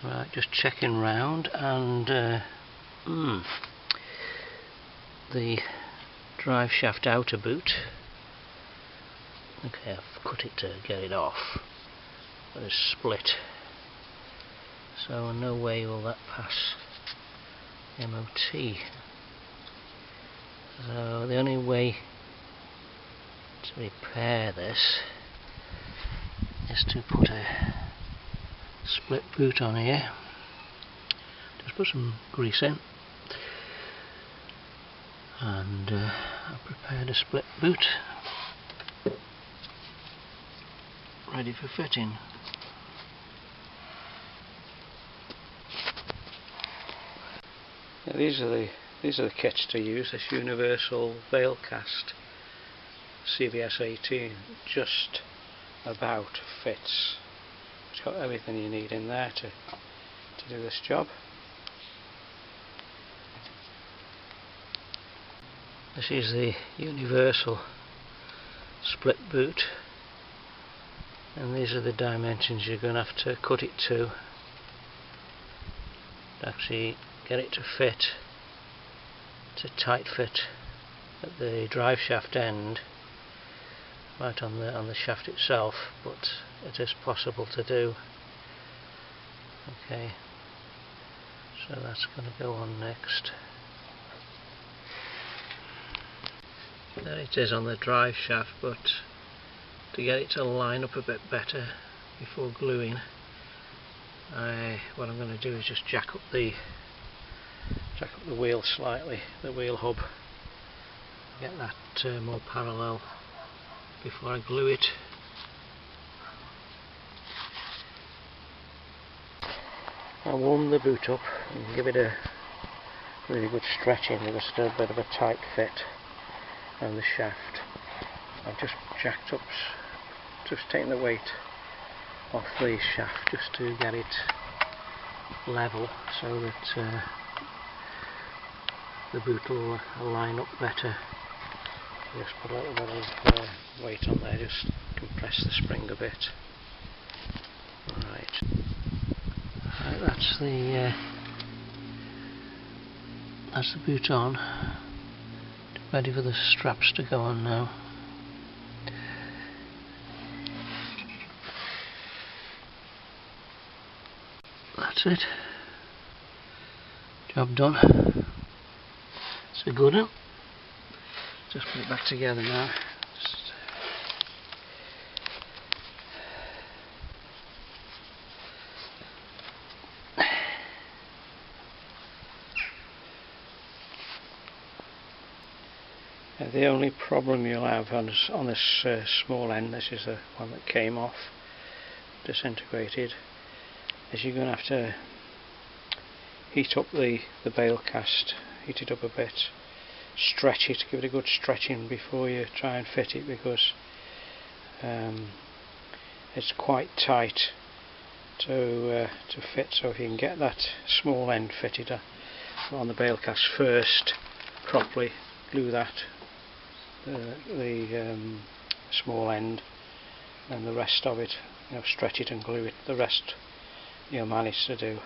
Right, just checking round, and the drive shaft outer boot, okay, I've cut it to get it off, but it's split, so no way will that pass MOT. So the only way to repair this is to put a split boot on here. Just put some grease in, and I've prepared a split boot ready for fitting. Now these are the kits to use. This universal veil cast CVS 18 just about fits. It's got everything you need in there to do this job. This is the universal split boot, and these are the dimensions you're going to have to cut it to actually get it to fit. It's a tight fit at the drive shaft end, right on the shaft itself, but it is possible to do. Okay, so that's going to go on next. There it is on the drive shaft, but to get it to line up a bit better before gluing, what I'm going to do is just jack up the wheel slightly, the wheel hub, get that more parallel before I glue it. I'll warm the boot up and give it a really good stretching with a bit of a tight fit on the shaft. I've just jacked up, just taken the weight off the shaft just to get it level, so that the boot will line up better. Just put a little bit of weight on there, just compress the spring a bit. Right, that's the boot on, ready for the straps to go on now. That's it, job done. It's a good one. Just put it back together now. The only problem you'll have on this small end, this is the one that came off, disintegrated, is you're going to have to heat up the bail cast, heat it up a bit, stretch it, give it a good stretching before you try and fit it, because it's quite tight to fit. So if you can get that small end fitted on the bail cast first properly, glue that, the small end, and the rest of it, stretch it and glue it, the rest you'll manage to do.